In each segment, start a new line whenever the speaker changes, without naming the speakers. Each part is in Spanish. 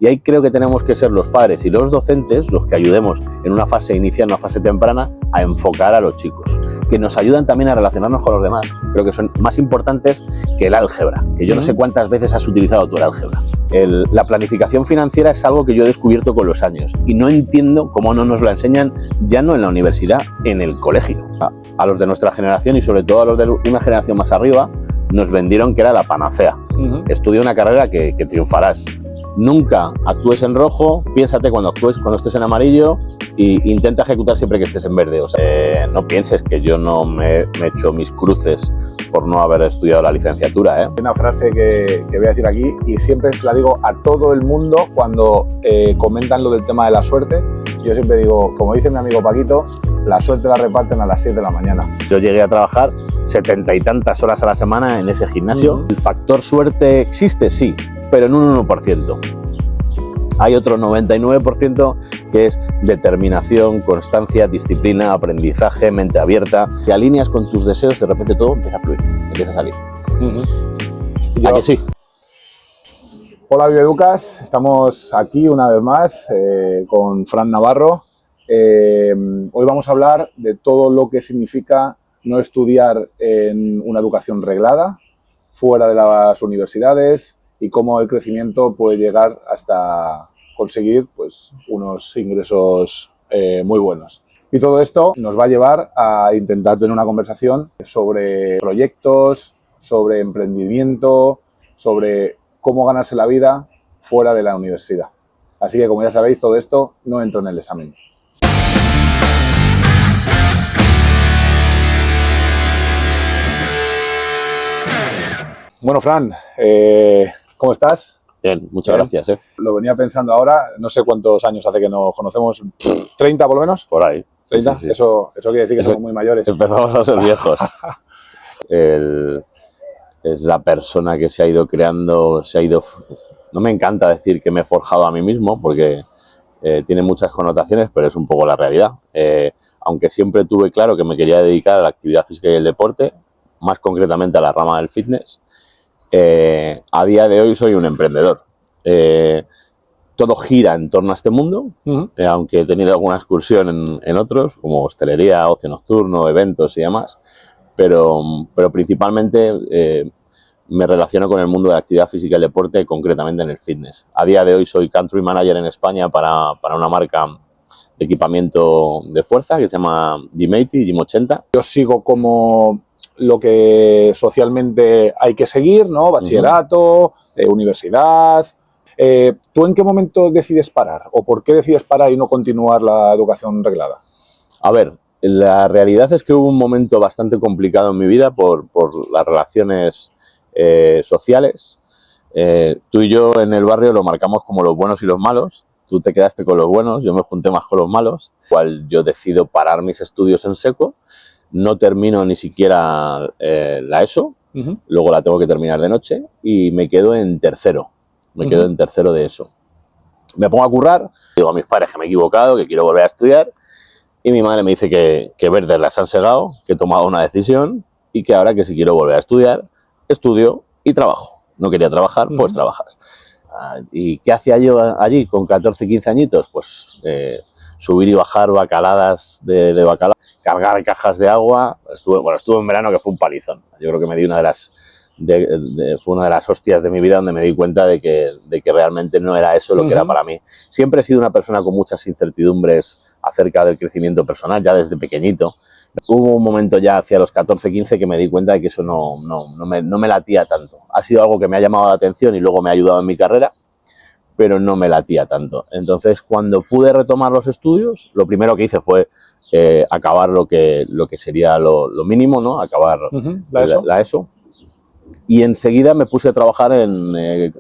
Y ahí creo que tenemos que ser los padres y los docentes los que ayudemos en una fase inicial, una fase temprana, a enfocar a los chicos, que nos ayudan también a relacionarnos con los demás. Creo que son más importantes que el álgebra, que yo no sé cuántas veces has utilizado tú el álgebra. La planificación financiera es algo que yo he descubierto con los años y no entiendo cómo no nos la enseñan, ya no en la universidad, en el colegio. A los de nuestra generación y sobre todo a los de una generación más arriba nos vendieron que era la panacea. Estudia una carrera que triunfarás. Nunca actúes en rojo, piénsate cuando actúes, cuando estés en amarillo, e intenta ejecutar siempre que estés en verde. O sea, no pienses que yo no me he hecho mis cruces por no haber estudiado la licenciatura, ¿eh?
Hay una frase que voy a decir aquí y siempre se la digo a todo el mundo cuando comentan lo del tema de la suerte. Yo siempre digo, como dice mi amigo Paquito, la suerte la reparten a las 7 de la mañana.
Yo llegué a trabajar 70 y tantas horas a la semana en ese gimnasio. ¿El factor suerte existe? Sí, pero en un 1%. Hay otro 99% que es determinación, constancia, disciplina, aprendizaje, mente abierta. Si alineas con tus deseos, de repente todo empieza a fluir, empieza a salir. ¿A que sí?
Hola Bioeducas, estamos aquí una vez más con Fran Navarro. Hoy vamos a hablar de todo lo que significa no estudiar en una educación reglada, fuera de las universidades, y cómo el crecimiento puede llegar hasta conseguir pues, unos ingresos muy buenos. Y todo esto nos va a llevar a intentar tener una conversación sobre proyectos, sobre emprendimiento, sobre cómo ganarse la vida fuera de la universidad. Así que, como ya sabéis, todo esto no entra en el examen. Bueno, Fran, ¿cómo estás?
Bien, muchas gracias, ¿eh?
Lo venía pensando ahora, no sé cuántos años hace que nos conocemos, 30 por lo menos.
Por ahí.
¿30?
Sí.
Eso quiere decir que somos muy mayores.
Empezamos a ser viejos. Es la persona que se ha ido creando, no me encanta decir que me he forjado a mí mismo, porque tiene muchas connotaciones, pero es un poco la realidad. Aunque siempre tuve claro que me quería dedicar a la actividad física y el deporte, más concretamente a la rama del fitness, a día de hoy soy un emprendedor. Todo gira en torno a este mundo, aunque he tenido alguna excursión en otros, como hostelería, ocio nocturno, eventos y demás, pero principalmente me relaciono con el mundo de la actividad física y el deporte, concretamente en el fitness. A día de hoy soy country manager en España para una marca de equipamiento de fuerza que se llama Gym80, Gym80.
Yo sigo como lo que socialmente hay que seguir, ¿no? Bachillerato, universidad. ¿Tú en qué momento decides parar? ¿O por qué decides parar y no continuar la educación reglada?
A ver, la realidad es que hubo un momento bastante complicado en mi vida por las relaciones sociales. Tú y yo en el barrio lo marcamos como los buenos y los malos. Tú te quedaste con los buenos, yo me junté más con los malos. Cual yo decido parar mis estudios en seco. No termino ni siquiera la ESO, luego la tengo que terminar de noche y me quedo en tercero. Me quedo en tercero de ESO. Me pongo a currar, digo a mis padres que me he equivocado, que quiero volver a estudiar, y mi madre me dice que verdes las han segado, que he tomado una decisión y que ahora que si quiero volver a estudiar, estudio y trabajo. No quería trabajar, pues trabajas. ¿Y qué hacía yo allí con 14, 15 añitos? Pues subir y bajar bacaladas de bacalao, cargar cajas de agua. Estuve en verano que fue un palizón. Yo creo que me di fue una de las hostias de mi vida donde me di cuenta de que realmente no era eso lo que era para mí. Siempre he sido una persona con muchas incertidumbres acerca del crecimiento personal, ya desde pequeñito. Hubo un momento ya hacia los 14, 15 que me di cuenta de que eso no me latía tanto. Ha sido algo que me ha llamado la atención y luego me ha ayudado en mi carrera, pero no me latía tanto. Entonces, cuando pude retomar los estudios, lo primero que hice fue acabar lo que sería lo mínimo, ¿no? Acabar la ESO. Y enseguida me puse a trabajar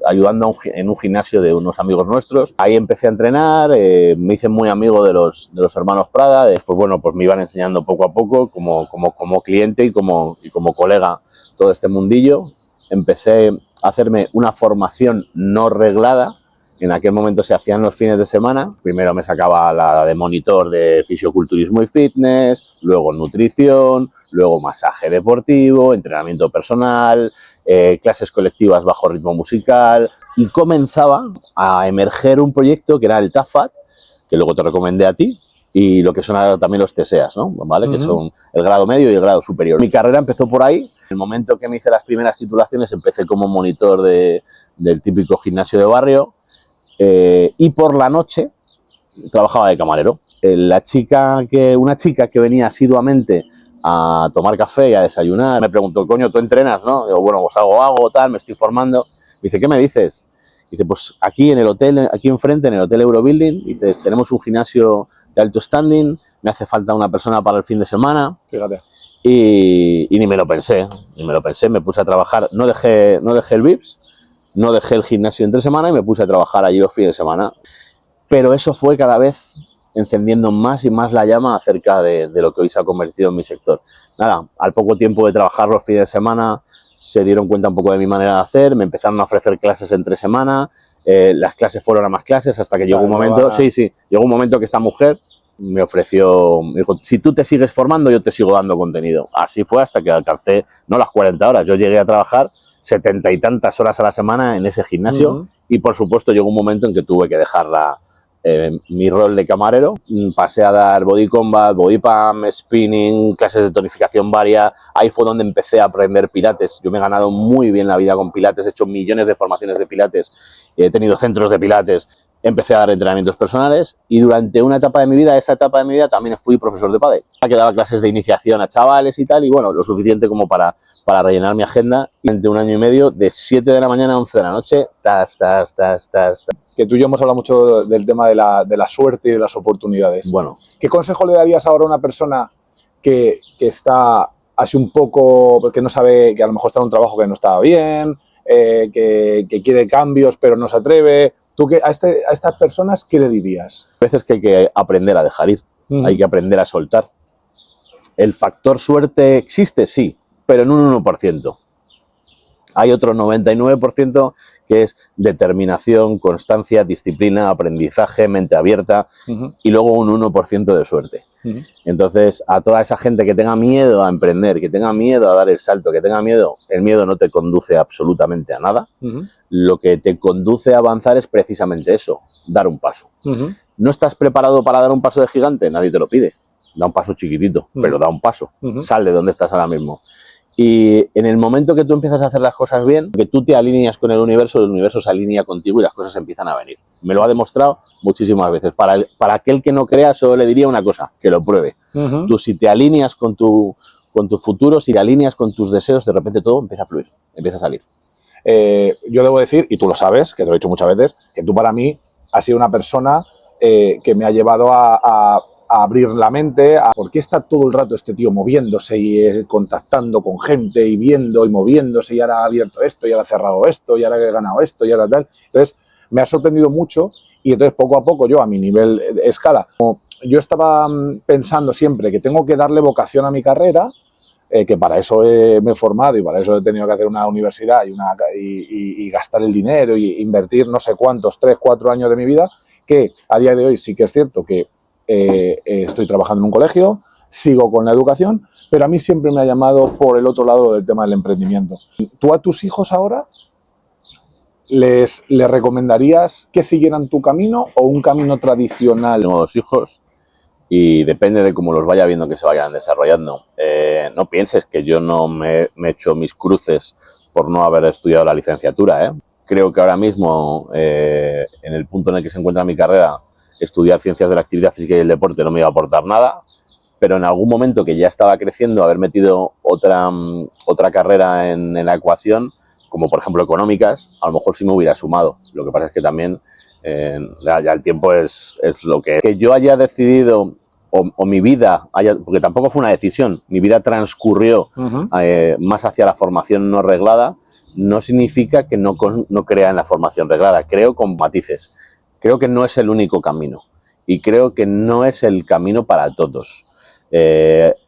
ayudando en un gimnasio de unos amigos nuestros. Ahí empecé a entrenar, me hice muy amigo de los hermanos Prada. Después, bueno, pues me iban enseñando poco a poco como cliente y como colega todo este mundillo. Empecé a hacerme una formación no reglada En aquel momento se hacían los fines de semana. Primero me sacaba la de monitor de fisioculturismo y fitness, luego nutrición, luego masaje deportivo, entrenamiento personal, clases colectivas bajo ritmo musical, y comenzaba a emerger un proyecto que era el TAFAT, que luego te recomendé a ti, y lo que son ahora también los TSEAs, ¿no? ¿Vale? Que son el grado medio y el grado superior. Mi carrera empezó por ahí. En el momento que me hice las primeras titulaciones empecé como monitor del típico gimnasio de barrio, y por la noche trabajaba de camarero. Una chica que venía asiduamente a tomar café y a desayunar me preguntó, coño, ¿tú entrenas, no? Digo, bueno, pues hago, tal, me estoy formando. Me dice, ¿qué me dices? Dice, pues aquí en el hotel, aquí enfrente, en el Hotel Eurobuilding, dices, tenemos un gimnasio de alto standing, me hace falta una persona para el fin de semana.
Fíjate.
Y ni me lo pensé, me puse a trabajar, no dejé el VIPS, no dejé el gimnasio entre semana y me puse a trabajar allí los fines de semana. Pero eso fue cada vez encendiendo más y más la llama acerca de lo que hoy se ha convertido en mi sector. Nada, al poco tiempo de trabajar los fines de semana se dieron cuenta un poco de mi manera de hacer, me empezaron a ofrecer clases entre semana, las clases fueron a más clases hasta que llegó un momento, llegó un momento que esta mujer me dijo, si tú te sigues formando yo te sigo dando contenido. Así fue hasta que alcancé, no las 40 horas, yo llegué a trabajar 70 y tantas horas a la semana en ese gimnasio, y por supuesto llegó un momento en que tuve que dejar mi rol de camarero. Pasé a dar body combat, body pump, spinning, clases de tonificación varia. Ahí fue donde empecé a aprender pilates. Yo me he ganado muy bien la vida con pilates, he hecho millones de formaciones de pilates, he tenido centros de pilates. Empecé a dar entrenamientos personales y durante esa etapa de mi vida también fui profesor de pádel, que daba clases de iniciación a chavales y tal, y bueno, lo suficiente como para rellenar mi agenda. Durante un año y medio, de 7 de la mañana a 11 de la noche,
Que tú y yo hemos hablado mucho del tema de la suerte y de las oportunidades.
Bueno,
¿qué consejo le darías ahora a una persona que está así un poco, que no sabe, que a lo mejor está en un trabajo que no estaba bien, que quiere cambios pero no se atreve? ¿Tú a estas personas qué le dirías?
a veces que hay que aprender a dejar ir, hay que aprender a soltar. ¿El factor suerte existe? Sí, pero en un 1%. Hay otro 99% que es determinación, constancia, disciplina, aprendizaje, mente abierta, y luego un 1% de suerte. Entonces, a toda esa gente que tenga miedo a emprender, que tenga miedo a dar el salto, que tenga miedo, el miedo no te conduce absolutamente a nada. Lo que te conduce a avanzar es precisamente eso, dar un paso. ¿No estás preparado para dar un paso de gigante? Nadie te lo pide. Da un paso chiquitito, pero da un paso. Sal de donde estás ahora mismo. Y en el momento que tú empiezas a hacer las cosas bien, que tú te alineas con el universo se alinea contigo y las cosas empiezan a venir. Me lo ha demostrado muchísimas veces. Para aquel que no crea, solo le diría una cosa, que lo pruebe. Tú, si te alineas con tu futuro, si te alineas con tus deseos, de repente todo empieza a fluir, empieza a salir.
Yo debo decir, y tú lo sabes, que te lo he dicho muchas veces, que tú para mí has sido una persona que me ha llevado a abrir la mente, ¿por qué está todo el rato este tío moviéndose y contactando con gente y viendo y moviéndose, y ahora ha abierto esto, y ahora ha cerrado esto, y ahora he ganado esto, y ahora tal? Entonces, me ha sorprendido mucho, y entonces poco a poco yo, a mi nivel de escala, yo estaba pensando siempre que tengo que darle vocación a mi carrera, que para eso me he formado y para eso he tenido que hacer una universidad y gastar el dinero y invertir no sé cuántos, 3, 4 años de mi vida, que a día de hoy sí que es cierto que estoy trabajando en un colegio, sigo con la educación, pero a mí siempre me ha llamado por el otro lado del tema del emprendimiento. ¿Tú a tus hijos ahora les recomendarías que siguieran tu camino o un camino tradicional?
Tengo 2 hijos y depende de cómo los vaya viendo que se vayan desarrollando. No pienses que yo no me he hecho mis cruces por no haber estudiado la licenciatura. Creo que ahora mismo, en el punto en el que se encuentra mi carrera, estudiar ciencias de la actividad física y el deporte no me iba a aportar nada, pero en algún momento que ya estaba creciendo, haber metido otra carrera en la ecuación, como por ejemplo económicas, a lo mejor sí me hubiera sumado. Lo que pasa es que también ya el tiempo es lo que es. Que yo haya decidido, o mi vida, porque tampoco fue una decisión, mi vida transcurrió más hacia la formación no reglada, no significa que no crea en la formación reglada, creo con matices. Creo que no es el único camino y creo que no es el camino para todos.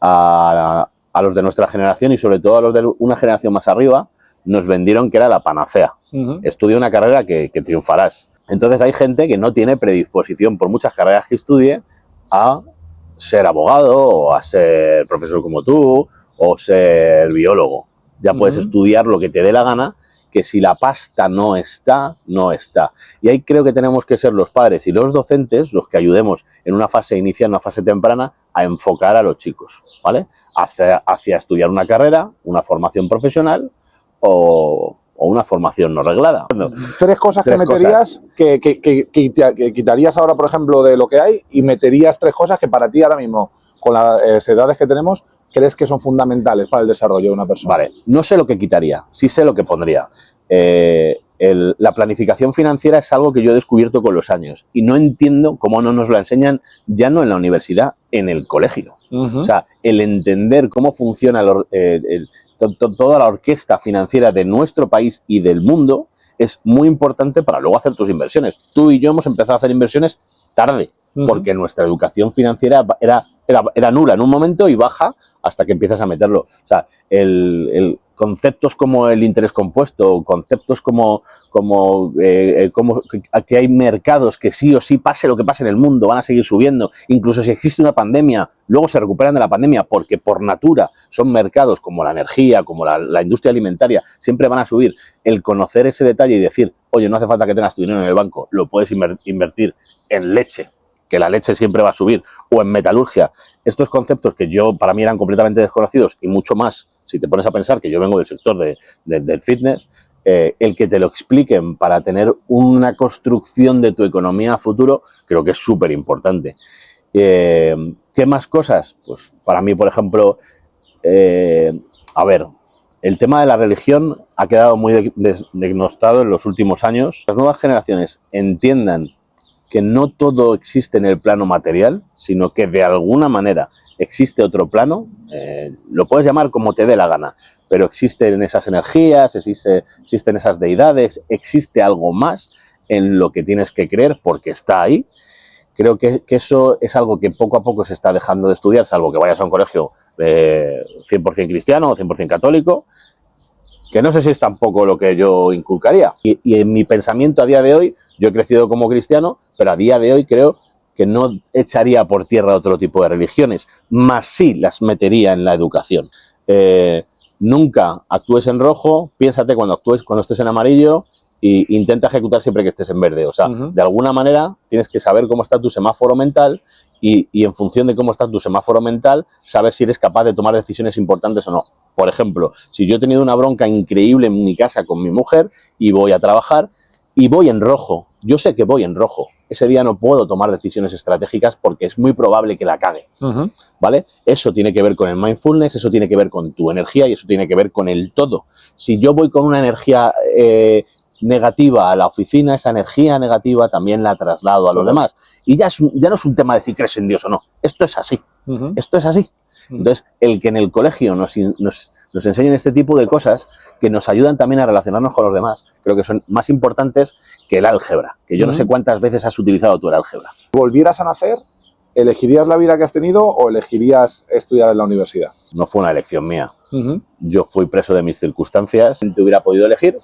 A los de nuestra generación y sobre todo a los de una generación más arriba nos vendieron que era la panacea. Estudia una carrera que triunfarás. Entonces hay gente que no tiene predisposición, por muchas carreras que estudie, a ser abogado o a ser profesor como tú o ser biólogo. Ya puedes estudiar lo que te dé la gana, que si la pasta no está, no está. Y ahí creo que tenemos que ser los padres y los docentes los que ayudemos en una fase inicial, una fase temprana, a enfocar a los chicos, ¿vale? Hacia estudiar una carrera, una formación profesional o una formación no reglada.
Tres cosas que meterías, que quitarías ahora, por ejemplo, de lo que hay, y meterías tres cosas que para ti ahora mismo, con las edades que tenemos, crees que son fundamentales para el desarrollo de una persona.
Vale, no sé lo que quitaría, sí sé lo que pondría. La planificación financiera es algo que yo he descubierto con los años y no entiendo cómo no nos lo enseñan ya no en la universidad, en el colegio. O sea, el entender cómo funciona toda la orquesta financiera de nuestro país y del mundo es muy importante para luego hacer tus inversiones. Tú y yo hemos empezado a hacer inversiones tarde, porque nuestra educación financiera era nula en un momento y baja hasta que empiezas a meterlo. O sea, conceptos como el interés compuesto, conceptos como que hay mercados que sí o sí, pase lo que pase en el mundo, van a seguir subiendo. Incluso si existe una pandemia, luego se recuperan de la pandemia porque por natura son mercados como la energía, como la industria alimentaria, siempre van a subir. El conocer ese detalle y decir, oye, no hace falta que tengas tu dinero en el banco, lo puedes invertir en leche, que la leche siempre va a subir, o en metalurgia. Estos conceptos que para mí eran completamente desconocidos y mucho más, si te pones a pensar que yo vengo del sector del fitness, el que te lo expliquen para tener una construcción de tu economía a futuro, creo que es súper importante. ¿Qué más cosas? Pues para mí, por ejemplo, a ver, el tema de la religión ha quedado muy denostado en los últimos años. Las nuevas generaciones entiendan que no todo existe en el plano material, sino que de alguna manera existe otro plano, lo puedes llamar como te dé la gana, pero existen esas energías, existen esas deidades, existe algo más en lo que tienes que creer porque está ahí. Creo que eso es algo que poco a poco se está dejando de estudiar, salvo que vayas a un colegio 100% cristiano o 100% católico, que no sé si es tampoco lo que yo inculcaría. Y en mi pensamiento a día de hoy, yo he crecido como cristiano, pero a día de hoy creo que no echaría por tierra otro tipo de religiones, más sí las metería en la educación. Nunca actúes en rojo, piénsate cuando estés en amarillo e intenta ejecutar siempre que estés en verde. O sea, de alguna manera tienes que saber cómo está tu semáforo mental y en función de cómo está tu semáforo mental, saber si eres capaz de tomar decisiones importantes o no. Por ejemplo, si yo he tenido una bronca increíble en mi casa con mi mujer y voy a trabajar y voy en rojo, yo sé que voy en rojo, ese día no puedo tomar decisiones estratégicas porque es muy probable que la cague, ¿vale? Eso tiene que ver con el mindfulness, eso tiene que ver con tu energía y eso tiene que ver con el todo. Si yo voy con una energía negativa a la oficina, esa energía negativa también la traslado a los demás. Y ya no es un tema de si crees en Dios o no. Esto es así. Esto es así. Entonces, el que en el colegio nos enseñen este tipo de cosas que nos ayudan también a relacionarnos con los demás, creo que son más importantes que el álgebra, que yo no sé cuántas veces has utilizado tú el álgebra.
¿Volvieras a nacer? ¿Elegirías la vida que has tenido o elegirías estudiar en la universidad?
No fue una elección mía. Yo fui preso de mis circunstancias. Si te hubiera podido elegir,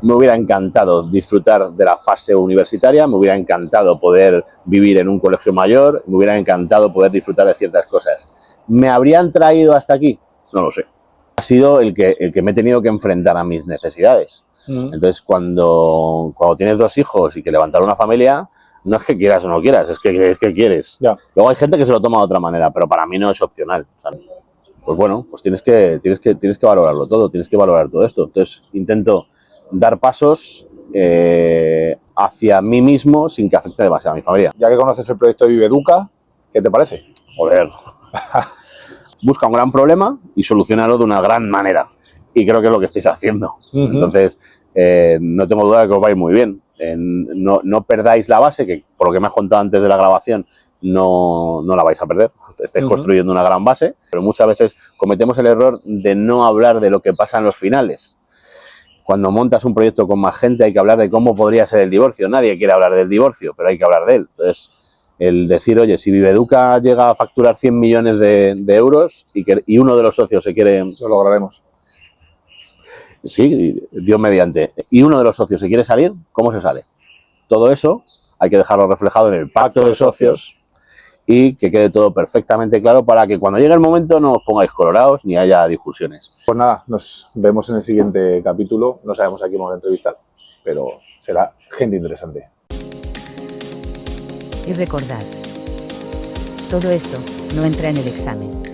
me hubiera encantado disfrutar de la fase universitaria, me hubiera encantado poder vivir en un colegio mayor, me hubiera encantado poder disfrutar de ciertas cosas. ¿Me habrían traído hasta aquí? No lo sé. Ha sido el que me he tenido que enfrentar a mis necesidades. Entonces, cuando tienes dos hijos y que levantar una familia, no es que quieras o no quieras, es que quieres.
Ya.
Luego hay gente que se lo toma de otra manera, pero para mí no es opcional. O sea, pues bueno, pues tienes que valorarlo todo, tienes que valorar todo esto. Entonces, intento dar pasos hacia mí mismo sin que afecte demasiado a mi familia.
Ya que conoces el proyecto de Viveduca, ¿qué te parece?
Joder. Busca un gran problema y solucionarlo de una gran manera. Y creo que es lo que estáis haciendo. Entonces, no tengo duda de que os va a ir muy bien. No perdáis la base, que por lo que me has contado antes de la grabación, no la vais a perder. Estáis construyendo una gran base, pero muchas veces cometemos el error de no hablar de lo que pasa en los finales. Cuando montas un proyecto con más gente hay que hablar de cómo podría ser el divorcio. Nadie quiere hablar del divorcio, pero hay que hablar de él. Entonces, el decir, oye, si Viveduca llega a facturar 100 millones de euros y uno de los socios se quiere...
Lo lograremos.
Sí, Dios mediante. Y uno de los socios se quiere salir, ¿cómo se sale? todo eso hay que dejarlo reflejado en el pacto de socios y que quede todo perfectamente claro para que cuando llegue el momento no os pongáis colorados ni haya discusiones.
Pues nada, nos vemos en el siguiente capítulo. No sabemos a quién vamos a entrevistar, pero será gente interesante.
Y recordad, todo esto no entra en el examen.